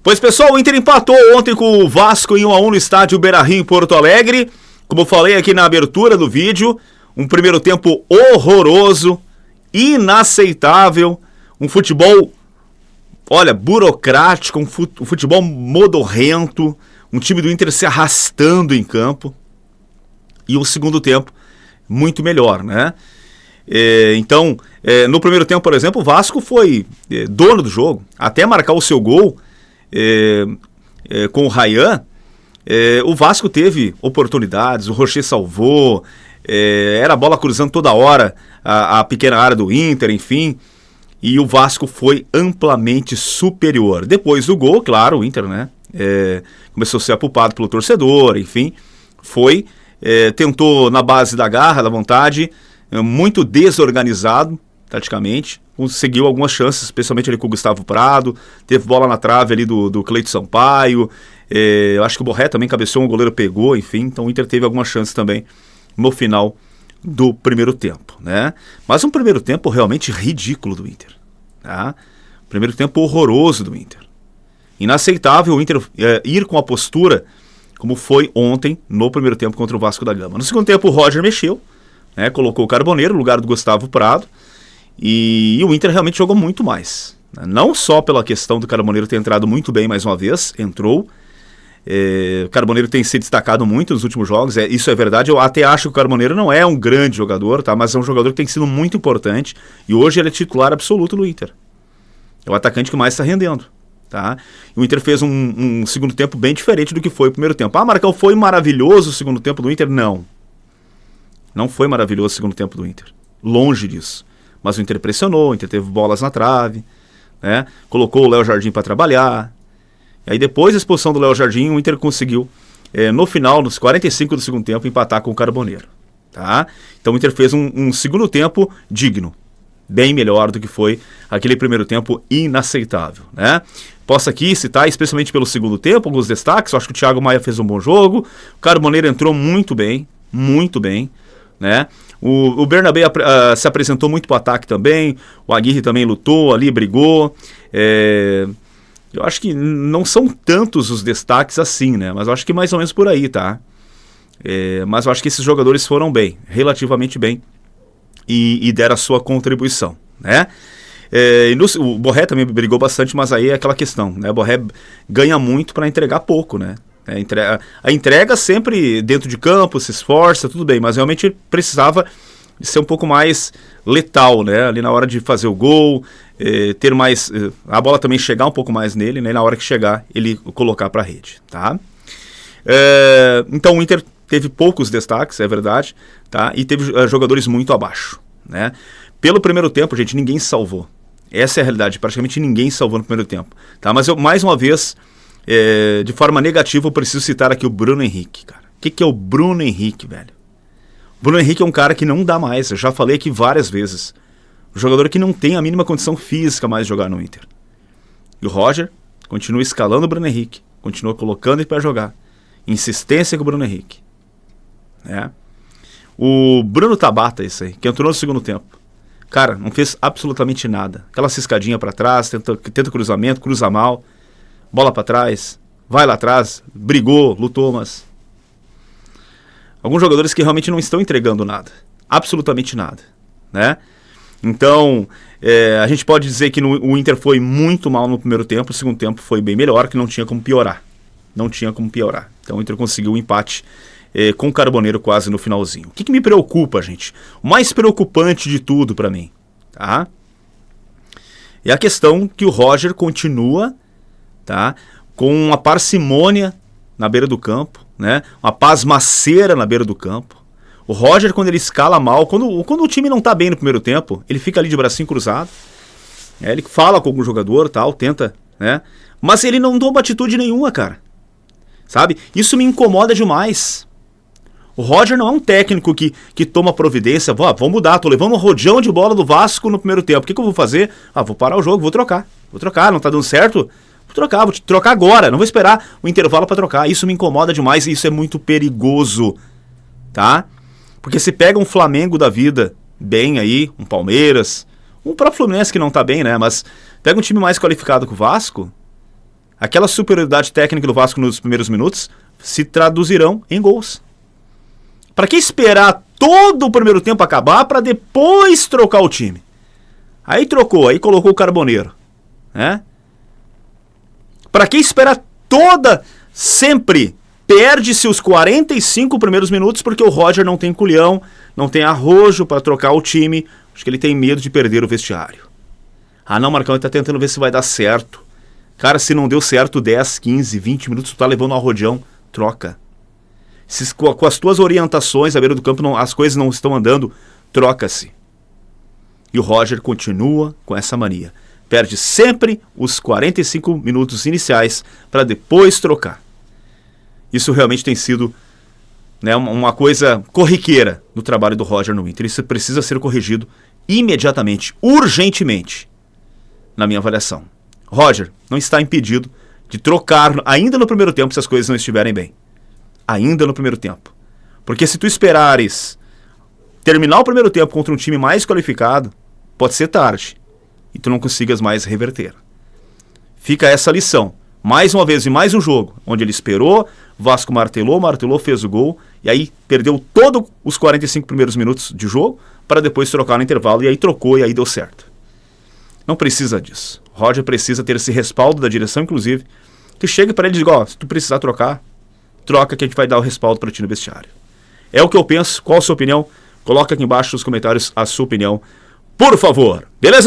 Pois, pessoal, o Inter empatou ontem com o Vasco em 1-1 no estádio Beira-Rio, em Porto Alegre. Como eu falei aqui na abertura do vídeo, um primeiro tempo horroroso, inaceitável, um futebol, olha, burocrático, um futebol modorrento, um time do Inter se arrastando em campo. E o segundo tempo, muito melhor, né? Então, no primeiro tempo, por exemplo, o Vasco foi dono do jogo, até marcar o seu gol com o Ryan. O Vasco teve oportunidades, o Rocher salvou, era a bola cruzando toda hora a pequena área do Inter, enfim, e o Vasco foi amplamente superior. Depois do gol, claro, o Inter, né, começou a ser apupado pelo torcedor, enfim, tentou na base da garra, da vontade, muito desorganizado, taticamente, conseguiu algumas chances, especialmente ali com o Gustavo Prado, teve bola na trave ali do Cleiton Sampaio, eu acho que o Borré também cabeceou, o goleiro pegou, enfim, então o Inter teve algumas chances também no final do primeiro tempo, né? Mas um primeiro tempo realmente ridículo do Inter, tá? Primeiro tempo horroroso do Inter. Inaceitável o Inter ir com a postura como foi ontem no primeiro tempo contra o Vasco da Gama. No segundo tempo o Roger mexeu, né? Colocou o Carboneiro no lugar do Gustavo Prado, e o Inter realmente jogou muito mais, né? Não só pela questão do Carboneiro ter entrado muito bem mais uma vez, entrou. O Carboneiro tem se destacado muito nos últimos jogos, isso é verdade. Eu até acho que o Carboneiro não é um grande jogador, tá? Mas é um jogador que tem sido muito importante, e hoje ele é titular absoluto no Inter. É o atacante que mais está rendendo, tá? E o Inter fez um segundo tempo bem diferente do que foi o primeiro tempo. Marcão, foi maravilhoso o segundo tempo do Inter? Não foi maravilhoso o segundo tempo do Inter, longe disso. Mas o Inter pressionou, o Inter teve bolas na trave, né? Colocou o Léo Jardim para trabalhar. E aí depois da expulsão do Léo Jardim, o Inter conseguiu, no final, nos 45 do segundo tempo, empatar com o Carboneiro, tá? Então o Inter fez um segundo tempo digno, bem melhor do que foi aquele primeiro tempo inaceitável, né? Posso aqui citar, especialmente pelo segundo tempo, alguns destaques. Eu acho que o Thiago Maia fez um bom jogo, o Carboneiro entrou muito bem, né? O Bernabé se apresentou muito para o ataque também, o Aguirre também lutou ali, brigou. Eu acho que não são tantos os destaques assim, né? Mas eu acho que mais ou menos por aí, tá? Mas eu acho que esses jogadores foram bem, relativamente bem, e deram a sua contribuição, né? O Borré também brigou bastante, mas aí é aquela questão, né? O Borré ganha muito para entregar pouco, né? A entrega sempre dentro de campo, se esforça, tudo bem, mas realmente precisava ser um pouco mais letal, né? Ali na hora de fazer o gol, ter mais, a bola também chegar um pouco mais nele, né? Na hora que chegar, ele colocar para a rede, tá? Então o Inter teve poucos destaques, é verdade, tá? E teve jogadores muito abaixo, né? Pelo primeiro tempo, gente, ninguém salvou. Essa é a realidade, praticamente ninguém salvou no primeiro tempo, tá? Mas eu, mais uma vez, de forma negativa, eu preciso citar aqui o Bruno Henrique, cara. O que é o Bruno Henrique, velho? O Bruno Henrique é um cara que não dá mais, eu já falei aqui várias vezes. Um jogador que não tem a mínima condição física mais de jogar no Inter. E o Roger continua escalando o Bruno Henrique, continua colocando ele para jogar. Insistência com o Bruno Henrique, né? O Bruno Tabata, esse aí, que entrou no segundo tempo. Cara, não fez absolutamente nada. Aquela ciscadinha para trás, tenta cruzamento, cruza mal, bola para trás, vai lá atrás, brigou, lutou, mas... Alguns jogadores que realmente não estão entregando nada. Absolutamente nada, né? Então, a gente pode dizer que o Inter foi muito mal no primeiro tempo, o segundo tempo foi bem melhor, que não tinha como piorar. Então o Inter conseguiu um empate com o Carboneiro quase no finalzinho. O que me preocupa, gente? O mais preocupante de tudo para mim, tá? É a questão que o Roger continua, tá, com uma parcimônia na beira do campo, né? Uma pasmaceira na beira do campo. O Roger, quando ele escala mal, quando o time não tá bem no primeiro tempo, ele fica ali de bracinho cruzado, ele fala com algum jogador, tal, tenta, né? Mas ele não toma atitude nenhuma, cara. Sabe? Isso me incomoda demais. O Roger não é um técnico que toma providência. Vou mudar, tô levando um rodeão de bola do Vasco no primeiro tempo. O que eu vou fazer? Vou parar o jogo, vou trocar, não tá dando certo? Vou trocar agora, não vou esperar o intervalo para trocar. Isso me incomoda demais e isso é muito perigoso, tá? Porque se pega um Flamengo da vida bem aí, um Palmeiras, um próprio Fluminense que não tá bem, né? Mas pega um time mais qualificado que o Vasco, aquela superioridade técnica do Vasco nos primeiros minutos se traduzirão em gols. Para que esperar todo o primeiro tempo acabar para depois trocar o time? Aí trocou, aí colocou o Carboneiro, né? Para que esperar sempre perde-se os 45 primeiros minutos porque o Roger não tem culhão, não tem arrojo para trocar o time. Acho que ele tem medo de perder o vestiário. Ah não, Marcão, ele tá tentando ver se vai dar certo. Cara, se não deu certo 10, 15, 20 minutos, tu tá levando um arrodeão, troca. Se com as tuas orientações à beira do campo as coisas não estão andando, troca-se. E o Roger continua com essa mania. Perde sempre os 45 minutos iniciais para depois trocar. Isso realmente tem sido, né, uma coisa corriqueira no trabalho do Roger no Inter. Isso precisa ser corrigido imediatamente, urgentemente, na minha avaliação. Roger não está impedido de trocar ainda no primeiro tempo se as coisas não estiverem bem. Ainda no primeiro tempo. Porque se tu esperares terminar o primeiro tempo contra um time mais qualificado, pode ser tarde e tu não consigas mais reverter. Fica essa lição. Mais uma vez, em mais um jogo, onde ele esperou, Vasco martelou, fez o gol, e aí perdeu todos os 45 primeiros minutos de jogo, para depois trocar no intervalo, e aí trocou, e aí deu certo. Não precisa disso. Roger precisa ter esse respaldo da direção, inclusive, que chegue para ele e diga, se tu precisar trocar, troca que a gente vai dar o respaldo para ti no vestiário. É o que eu penso. Qual a sua opinião? Coloca aqui embaixo nos comentários a sua opinião, por favor. Beleza?